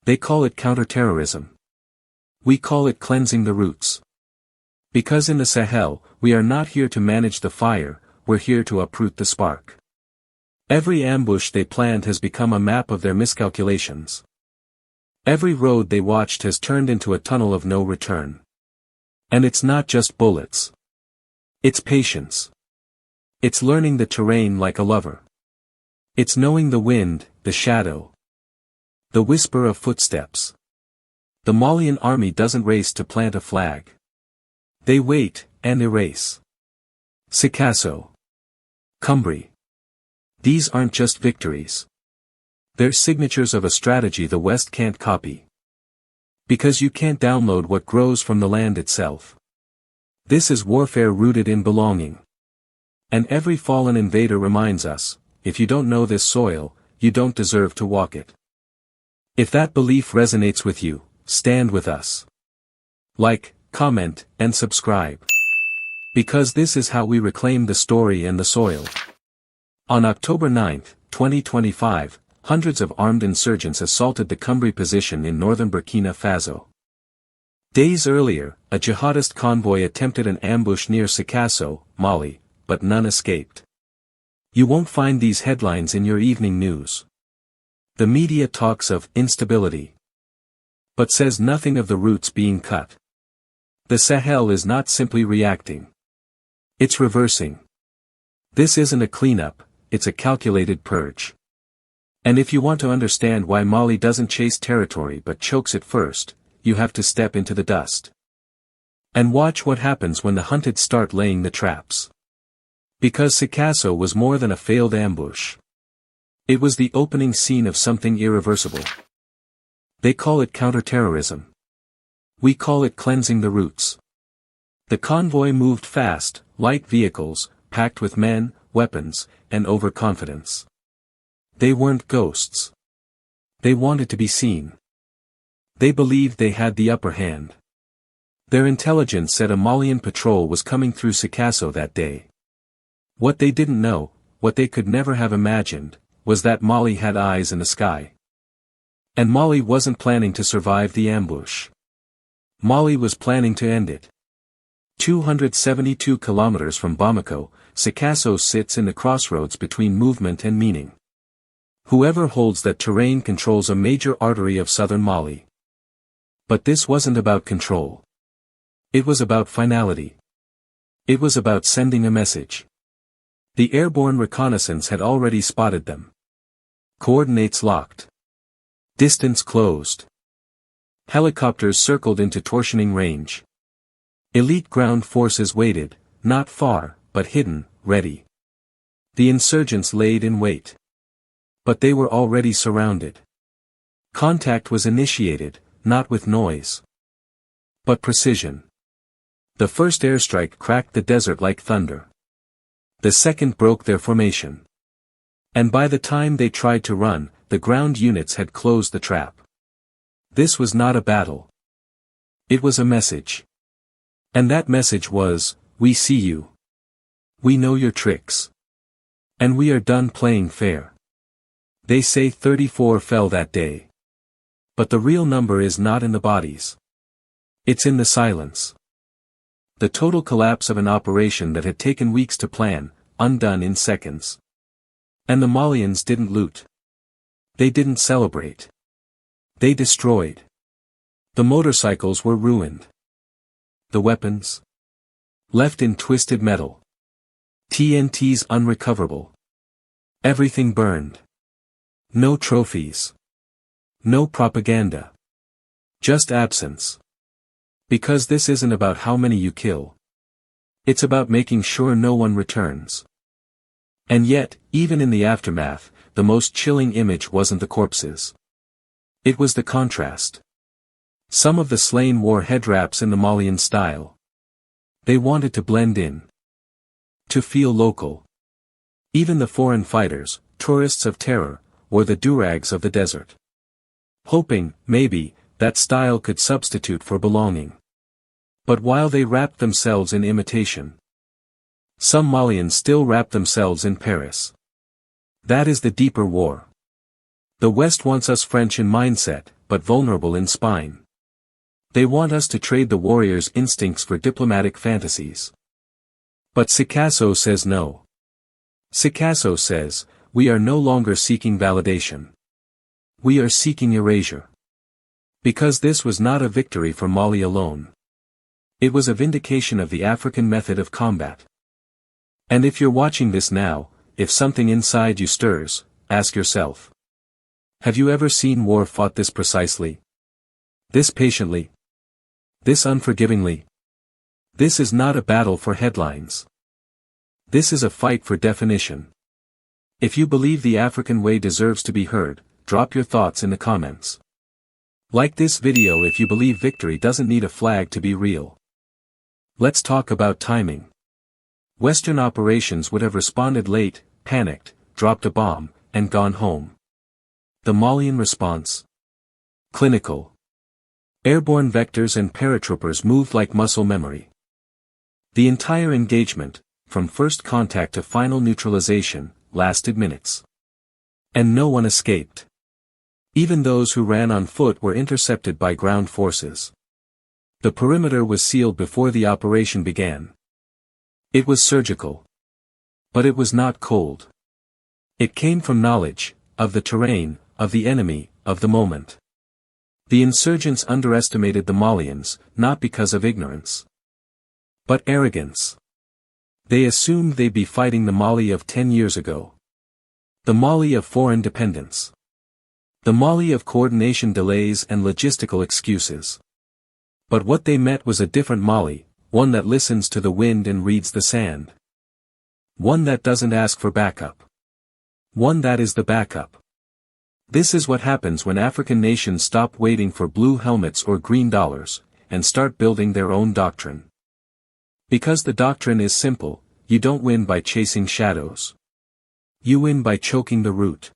They call it counterterrorism. We call it cleansing the roots. Because in the Sahel, we are not here to manage the fire, we're here to uproot the spark. Every ambush they planned has become a map of their miscalculations. Every road they watched has turned into a tunnel of no return. And it's not just bullets. It's patience. It's learning the terrain like a lover. It's knowing the wind, the shadow, the whisper of footsteps. The Malian army doesn't race to plant a flag. They wait, and erase. Sikasso. Cumbri. These aren't just victories. They're signatures of a strategy the West can't copy. Because you can't download what grows from the land itself. This is warfare rooted in belonging. And every fallen invader reminds us, if you don't know this soil, you don't deserve to walk it. If that belief resonates with you, stand with us. Like, comment, and subscribe. Because this is how we reclaim the story and the soil. On October 9, 2025, hundreds of armed insurgents assaulted the Cumbri position in northern Burkina Faso. Days earlier, a jihadist convoy attempted an ambush near Sikasso, Mali, but none escaped. You won't find these headlines in your evening news. The media talks of instability, but says nothing of the roots being cut. The Sahel is not simply reacting. It's reversing. This isn't a cleanup, it's a calculated purge. And if you want to understand why Mali doesn't chase territory but chokes it first, you have to step into the dust. And watch what happens when the hunted start laying the traps. Because Sikasso was more than a failed ambush. It was the opening scene of something irreversible. They call it counterterrorism. We call it cleansing the roots. The convoy moved fast, light vehicles, packed with men, weapons, and overconfidence. They weren't ghosts. They wanted to be seen. They believed they had the upper hand. Their intelligence said a Malian patrol was coming through Sikasso that day. What they didn't know, what they could never have imagined, was that Mali had eyes in the sky. And Mali wasn't planning to survive the ambush. Mali was planning to end it. 272 kilometers from Bamako, Sikasso sits in the crossroads between movement and meaning. Whoever holds that terrain controls a major artery of southern Mali. But this wasn't about control. It was about finality. It was about sending a message. The airborne reconnaissance had already spotted them. Coordinates locked. Distance closed. Helicopters circled into torsioning range. Elite ground forces waited, not far, but hidden, ready. The insurgents laid in wait. But they were already surrounded. Contact was initiated, not with noise, but precision. The first airstrike cracked the desert like thunder. The second broke their formation. And by the time they tried to run, the ground units had closed the trap. This was not a battle. It was a message. And that message was, we see you. We know your tricks. And we are done playing fair. They say 34 fell that day. But the real number is not in the bodies. It's in the silence. The total collapse of an operation that had taken weeks to plan, undone in seconds. And the Malians didn't loot. They didn't celebrate. They destroyed. The motorcycles were ruined. The weapons? Left in twisted metal. TNTs unrecoverable. Everything burned. No trophies. No propaganda. Just absence. Because this isn't about how many you kill. It's about making sure no one returns. And yet, even in the aftermath, the most chilling image wasn't the corpses. It was the contrast. Some of the slain wore head wraps in the Malian style. They wanted to blend in. To feel local. Even the foreign fighters, tourists of terror, wore the durags of the desert. Hoping, maybe, that style could substitute for belonging. But while they wrapped themselves in imitation, some Malians still wrap themselves in Paris. That is the deeper war. The West wants us French in mindset, but vulnerable in spine. They want us to trade the warrior's instincts for diplomatic fantasies. But Sikasso says no. Sikasso says, we are no longer seeking validation. We are seeking erasure. Because this was not a victory for Mali alone. It was a vindication of the African method of combat. And if you're watching this now, if something inside you stirs, ask yourself. Have you ever seen war fought this precisely? This patiently? This unforgivingly? This is not a battle for headlines. This is a fight for definition. If you believe the African way deserves to be heard, drop your thoughts in the comments. Like this video if you believe victory doesn't need a flag to be real. Let's talk about timing. Western operations would have responded late, panicked, dropped a bomb, and gone home. The Malian response? Clinical. Airborne vectors and paratroopers moved like muscle memory. The entire engagement, from first contact to final neutralization, lasted minutes. And no one escaped. Even those who ran on foot were intercepted by ground forces. The perimeter was sealed before the operation began. It was surgical. But it was not cold. It came from knowledge, of the terrain, of the enemy, of the moment. The insurgents underestimated the Malians, not because of ignorance. But arrogance. They assumed they'd be fighting the Mali of 10 years ago. The Mali of foreign dependence. The Mali of coordination delays and logistical excuses. But what they met was a different Mali, one that listens to the wind and reads the sand. One that doesn't ask for backup. One that is the backup. This is what happens when African nations stop waiting for blue helmets or green dollars, and start building their own doctrine. Because the doctrine is simple, you don't win by chasing shadows. You win by choking the root.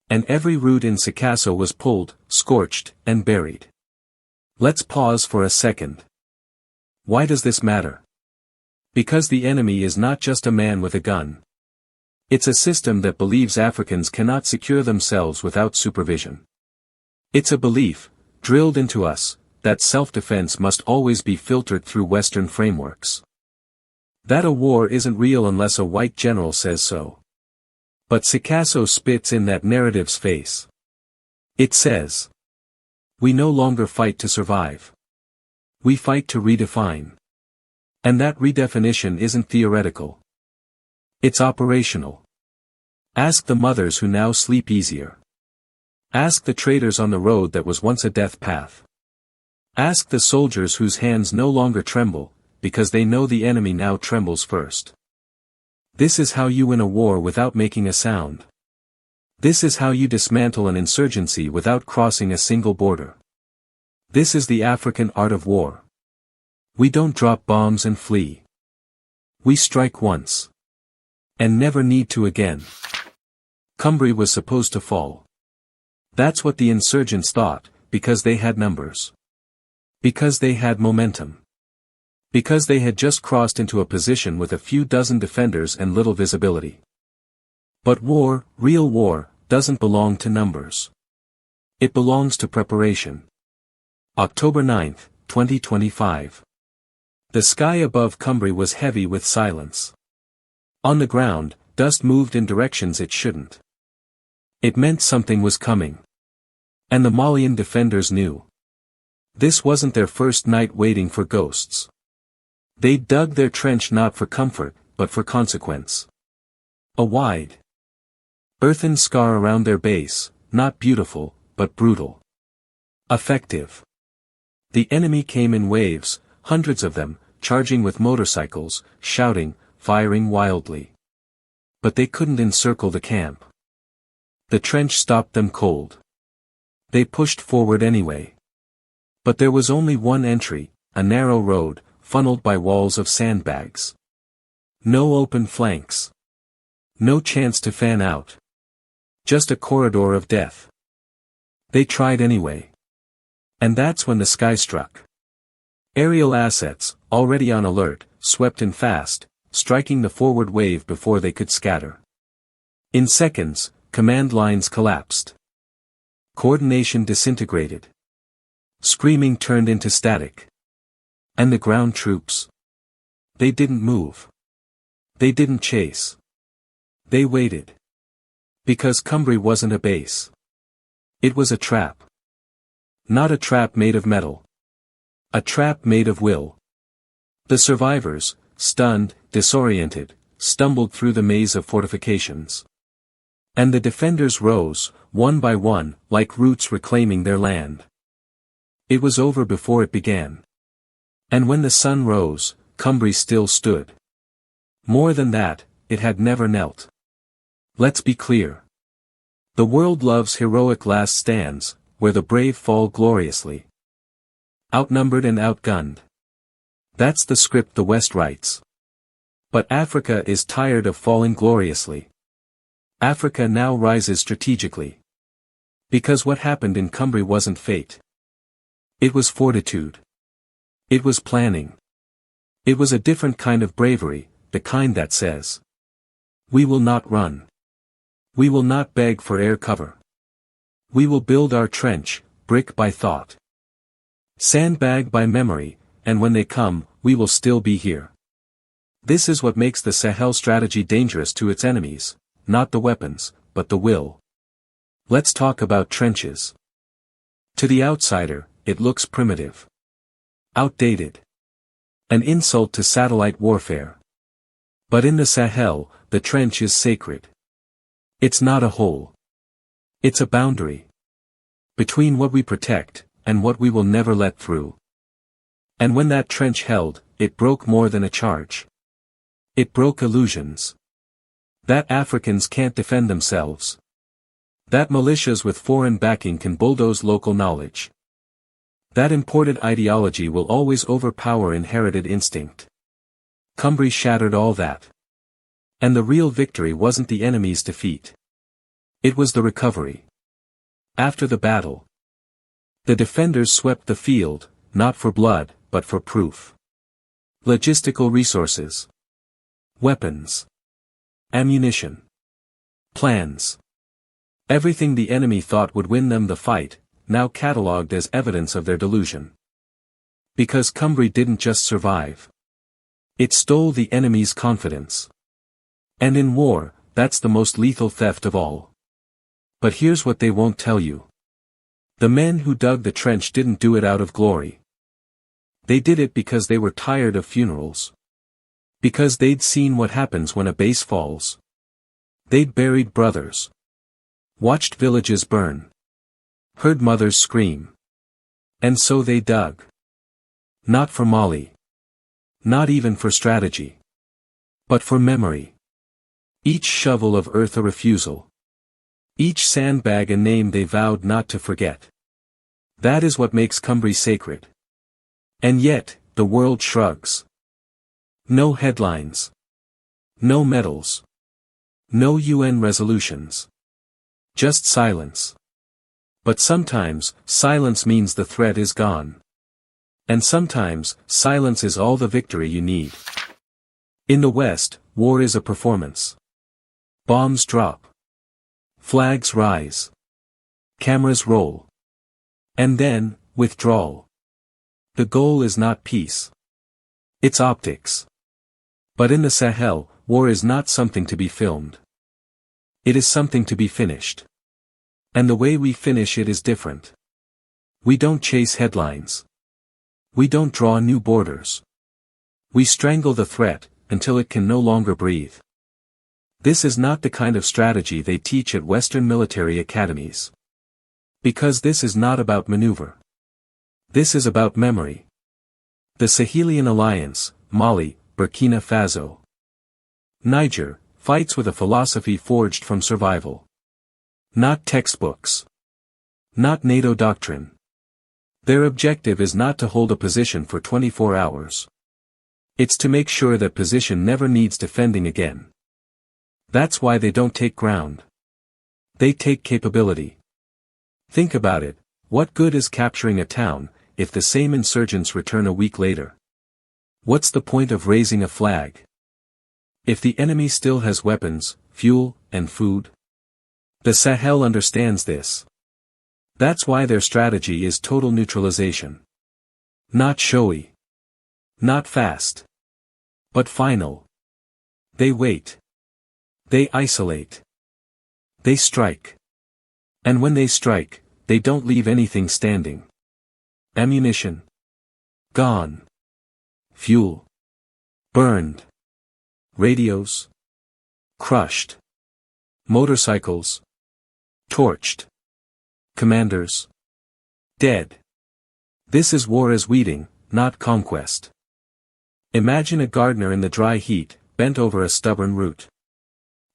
And every root in Sikasso was pulled, scorched, and buried. Let's pause for a second. Why does this matter? Because the enemy is not just a man with a gun. It's a system that believes Africans cannot secure themselves without supervision. It's a belief, drilled into us, that self-defense must always be filtered through Western frameworks. That a war isn't real unless a white general says so. But Sikasso spits in that narrative's face. It says, we no longer fight to survive. We fight to redefine. And that redefinition isn't theoretical. It's operational. Ask the mothers who now sleep easier. Ask the traders on the road that was once a death path. Ask the soldiers whose hands no longer tremble, because they know the enemy now trembles first. This is how you win a war without making a sound. This is how you dismantle an insurgency without crossing a single border. This is the African art of war. We don't drop bombs and flee. We strike once. And never need to again. Cumbri was supposed to fall. That's what the insurgents thought, because they had numbers. Because they had momentum. Because they had just crossed into a position with a few dozen defenders and little visibility. But war, real war, doesn't belong to numbers. It belongs to preparation. October 9, 2025. The sky above Cumbri was heavy with silence. On the ground, dust moved in directions it shouldn't. It meant something was coming. And the Malian defenders knew. This wasn't their first night waiting for ghosts. They dug their trench not for comfort, but for consequence. A wide, earthen scar around their base, not beautiful, but brutal. Effective. The enemy came in waves, hundreds of them, charging with motorcycles, shouting, firing wildly. But they couldn't encircle the camp. The trench stopped them cold. They pushed forward anyway. But there was only one entry, a narrow road, funneled by walls of sandbags. No open flanks. No chance to fan out. Just a corridor of death. They tried anyway. And that's when the sky struck. Aerial assets, already on alert, swept in fast, striking the forward wave before they could scatter. In seconds, command lines collapsed. Coordination disintegrated. Screaming turned into static. And the ground troops? They didn't move. They didn't chase. They waited. Because Cumbria wasn't a base. It was a trap. Not a trap made of metal. A trap made of will. The survivors, stunned, disoriented, stumbled through the maze of fortifications. And the defenders rose, one by one, like roots reclaiming their land. It was over before it began. And when the sun rose, Cumbria still stood. More than that, it had never knelt. Let's be clear. The world loves heroic last stands, where the brave fall gloriously. Outnumbered and outgunned. That's the script the West writes. But Africa is tired of falling gloriously. Africa now rises strategically. Because what happened in Cumbria wasn't fate. It was fortitude. It was planning. It was a different kind of bravery, the kind that says, we will not run. We will not beg for air cover. We will build our trench, brick by thought. Sandbag by memory, and when they come, we will still be here. This is what makes the Sahel strategy dangerous to its enemies, not the weapons, but the will. Let's talk about trenches. To the outsider, it looks primitive. Outdated. An insult to satellite warfare. But in the Sahel, the trench is sacred. It's not a hole. It's a boundary. Between what we protect, and what we will never let through. And when that trench held, it broke more than a charge. It broke illusions. That Africans can't defend themselves. That militias with foreign backing can bulldoze local knowledge. That imported ideology will always overpower inherited instinct. Cumbria shattered all that. And the real victory wasn't the enemy's defeat. It was the recovery. After the battle, the defenders swept the field, not for blood, but for proof. Logistical resources. Weapons. Ammunition. Plans. Everything the enemy thought would win them the fight, now catalogued as evidence of their delusion. Because Cumbria didn't just survive. It stole the enemy's confidence. And in war, that's the most lethal theft of all. But here's what they won't tell you. The men who dug the trench didn't do it out of glory. They did it because they were tired of funerals. Because they'd seen what happens when a base falls. They'd buried brothers. Watched villages burn. Heard mothers scream. And so they dug. Not for Mali. Not even for strategy. But for memory. Each shovel of earth a refusal. Each sandbag a name they vowed not to forget. That is what makes Cumbria sacred. And yet, the world shrugs. No headlines. No medals. No UN resolutions. Just silence. But sometimes, silence means the threat is gone. And sometimes, silence is all the victory you need. In the West, war is a performance. Bombs drop. Flags rise. Cameras roll. And then, withdrawal. The goal is not peace. It's optics. But in the Sahel, war is not something to be filmed. It is something to be finished. And the way we finish it is different. We don't chase headlines. We don't draw new borders. We strangle the threat, until it can no longer breathe. This is not the kind of strategy they teach at Western military academies. Because this is not about maneuver. This is about memory. The Sahelian Alliance, Mali, Burkina Faso, Niger, fights with a philosophy forged from survival. Not textbooks. Not NATO doctrine. Their objective is not to hold a position for 24 hours. It's to make sure that position never needs defending again. That's why they don't take ground. They take capability. Think about it, what good is capturing a town, if the same insurgents return a week later? What's the point of raising a flag? If the enemy still has weapons, fuel, and food? The Sahel understands this. That's why their strategy is total neutralization. Not showy. Not fast. But final. They wait. They isolate. They strike. And when they strike, they don't leave anything standing. Ammunition. Gone. Fuel. Burned. Radios. Crushed. Motorcycles. Torched. Commanders. Dead. This is war as weeding, not conquest. Imagine a gardener in the dry heat, bent over a stubborn root.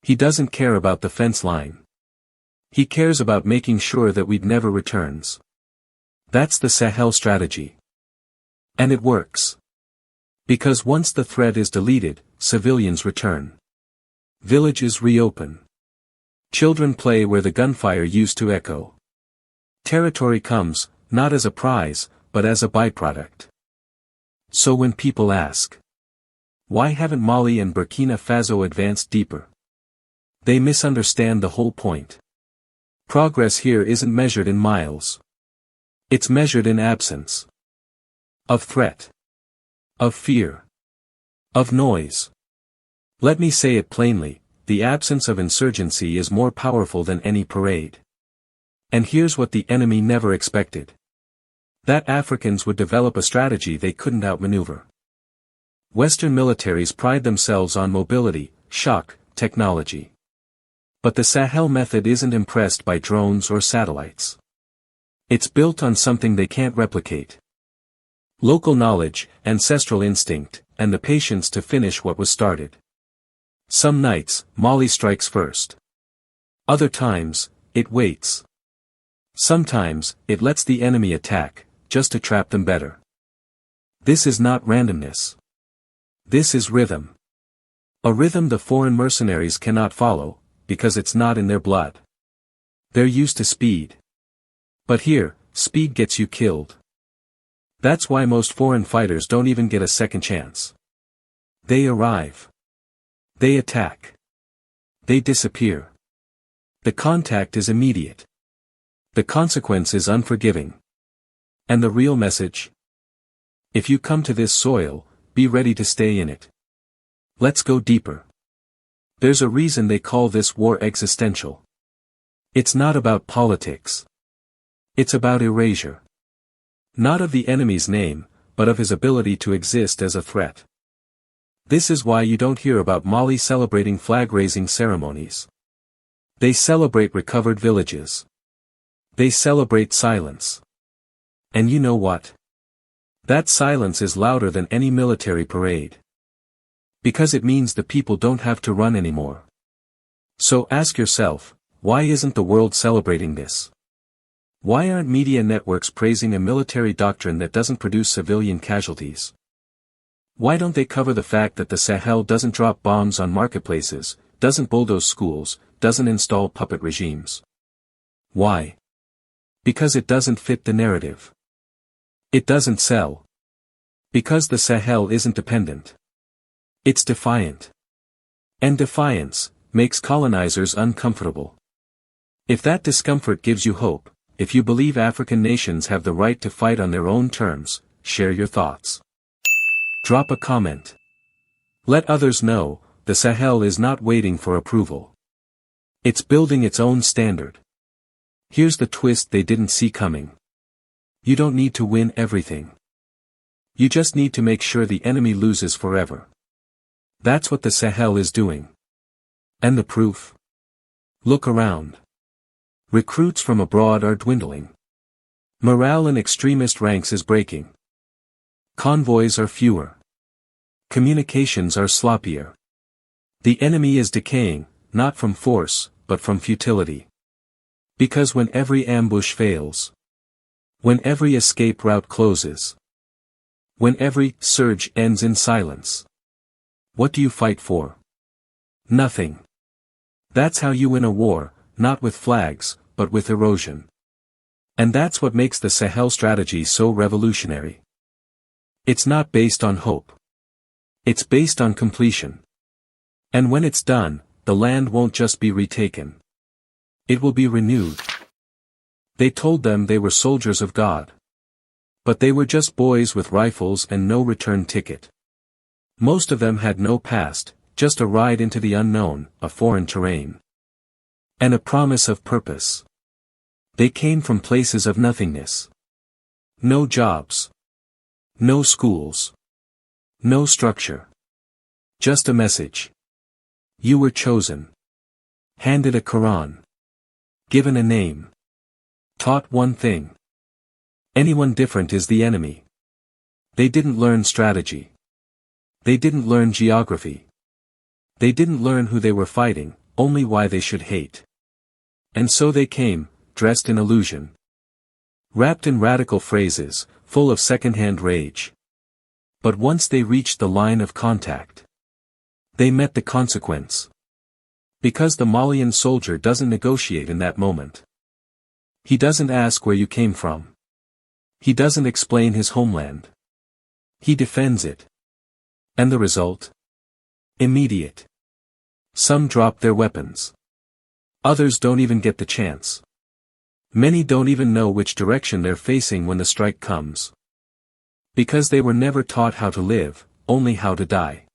He doesn't care about the fence line. He cares about making sure that weed never returns. That's the Sahel strategy. And it works. Because once the threat is deleted, civilians return. Villages reopen. Children play where the gunfire used to echo. Territory comes, not as a prize, but as a byproduct. So when people ask, why haven't Mali and Burkina Faso advanced deeper? They misunderstand the whole point. Progress here isn't measured in miles. It's measured in absence. Of threat. Of fear. Of noise. Let me say it plainly, the absence of insurgency is more powerful than any parade. And here's what the enemy never expected. That Africans would develop a strategy they couldn't outmaneuver. Western militaries pride themselves on mobility, shock, technology. But the Sahel method isn't impressed by drones or satellites. It's built on something they can't replicate. Local knowledge, ancestral instinct, and the patience to finish what was started. Some nights, Mali strikes first. Other times, it waits. Sometimes, it lets the enemy attack, just to trap them better. This is not randomness. This is rhythm. A rhythm the foreign mercenaries cannot follow, because it's not in their blood. They're used to speed. But here, speed gets you killed. That's why most foreign fighters don't even get a second chance. They arrive. They attack. They disappear. The contact is immediate. The consequence is unforgiving. And the real message? If you come to this soil, be ready to stay in it. Let's go deeper. There's a reason they call this war existential. It's not about politics. It's about erasure. Not of the enemy's name, but of his ability to exist as a threat. This is why you don't hear about Mali celebrating flag-raising ceremonies. They celebrate recovered villages. They celebrate silence. And you know what? That silence is louder than any military parade. Because it means the people don't have to run anymore. So ask yourself, why isn't the world celebrating this? Why aren't media networks praising a military doctrine that doesn't produce civilian casualties? Why don't they cover the fact that the Sahel doesn't drop bombs on marketplaces, doesn't bulldoze schools, doesn't install puppet regimes? Why? Because it doesn't fit the narrative. It doesn't sell. Because the Sahel isn't dependent. It's defiant. And defiance makes colonizers uncomfortable. If that discomfort gives you hope, if you believe African nations have the right to fight on their own terms, share your thoughts. Drop a comment. Let others know, the Sahel is not waiting for approval. It's building its own standard. Here's the twist they didn't see coming. You don't need to win everything. You just need to make sure the enemy loses forever. That's what the Sahel is doing. And the proof? Look around. Recruits from abroad are dwindling. Morale in extremist ranks is breaking. Convoys are fewer. Communications are sloppier. The enemy is decaying, not from force, but from futility. Because when every ambush fails, when every escape route closes, when every surge ends in silence, what do you fight for? Nothing. That's how you win a war, not with flags, but with erosion. And that's what makes the Sahel strategy so revolutionary. It's not based on hope. It's based on completion. And when it's done, the land won't just be retaken. It will be renewed. They told them they were soldiers of God. But they were just boys with rifles and no return ticket. Most of them had no past, just a ride into the unknown, a foreign terrain. And a promise of purpose. They came from places of nothingness. No jobs. No schools. No structure. Just a message. You were chosen. Handed a Quran. Given a name. Taught one thing. Anyone different is the enemy. They didn't learn strategy. They didn't learn geography. They didn't learn who they were fighting, only why they should hate. And so they came, dressed in illusion. Wrapped in radical phrases, full of second-hand rage. But once they reached the line of contact, they met the consequence. Because the Malian soldier doesn't negotiate in that moment. He doesn't ask where you came from. He doesn't explain his homeland. He defends it. And the result? Immediate. Some drop their weapons. Others don't even get the chance. Many don't even know which direction they're facing when the strike comes. Because they were never taught how to live, only how to die.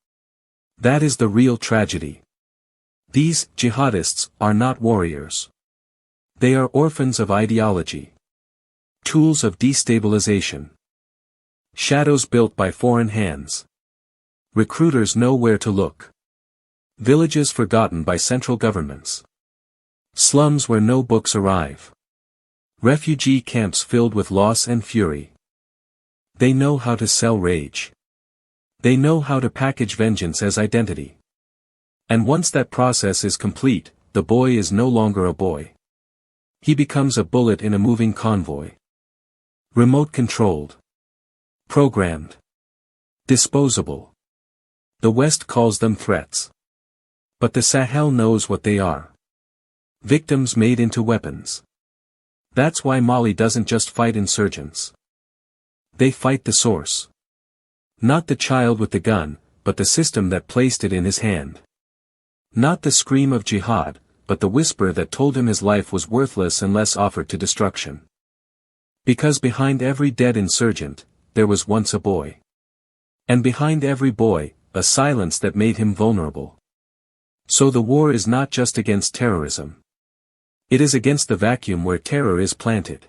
That is the real tragedy. These jihadists are not warriors. They are orphans of ideology. Tools of destabilization. Shadows built by foreign hands. Recruiters know where to look. Villages forgotten by central governments. Slums where no books arrive. Refugee camps filled with loss and fury. They know how to sell rage. They know how to package vengeance as identity. And once that process is complete, the boy is no longer a boy. He becomes a bullet in a moving convoy. Remote-controlled. Programmed. Disposable. The West calls them threats. But the Sahel knows what they are. Victims made into weapons. That's why Mali doesn't just fight insurgents. They fight the source. Not the child with the gun, but the system that placed it in his hand. Not the scream of jihad, but the whisper that told him his life was worthless unless offered to destruction. Because behind every dead insurgent, there was once a boy. And behind every boy, a silence that made him vulnerable. So the war is not just against terrorism. It is against the vacuum where terror is planted.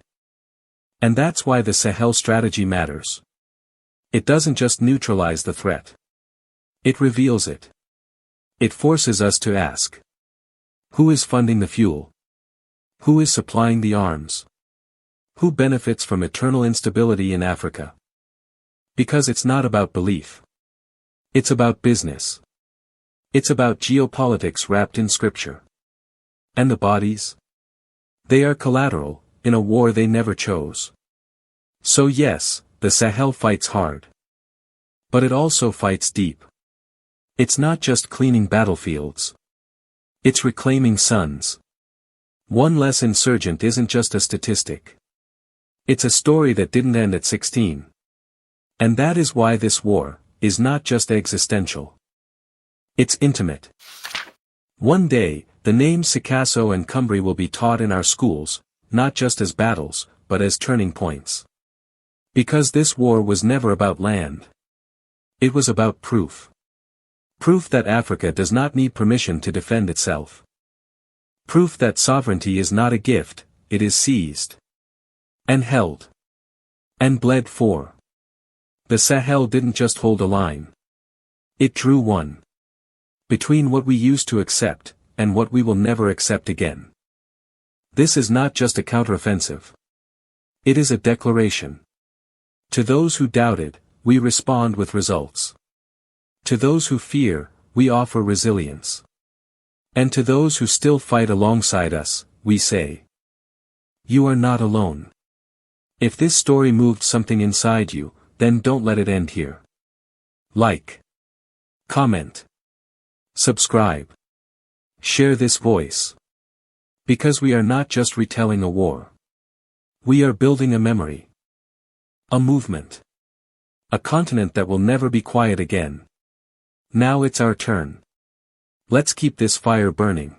And that's why the Sahel strategy matters. It doesn't just neutralize the threat. It reveals it. It forces us to ask. Who is funding the fuel? Who is supplying the arms? Who benefits from eternal instability in Africa? Because it's not about belief. It's about business. It's about geopolitics wrapped in scripture. And the bodies? They are collateral, in a war they never chose. So yes, the Sahel fights hard. But it also fights deep. It's not just cleaning battlefields. It's reclaiming sons. One less insurgent isn't just a statistic. It's a story that didn't end at 16. And that is why this war is not just existential. It's intimate. One day, the names Sikasso and Cumbri will be taught in our schools, not just as battles, but as turning points. Because this war was never about land. It was about proof. Proof that Africa does not need permission to defend itself. Proof that sovereignty is not a gift, it is seized. And held. And bled for. The Sahel didn't just hold a line. It drew one. Between what we used to accept, and what we will never accept again. This is not just a counteroffensive. It is a declaration. To those who doubted, we respond with results. To those who fear, we offer resilience. And to those who still fight alongside us, we say, you are not alone. If this story moved something inside you, then don't let it end here. Like. Comment. Subscribe. Share this voice. Because we are not just retelling a war. We are building a memory. A movement. A continent that will never be quiet again. Now it's our turn. Let's keep this fire burning.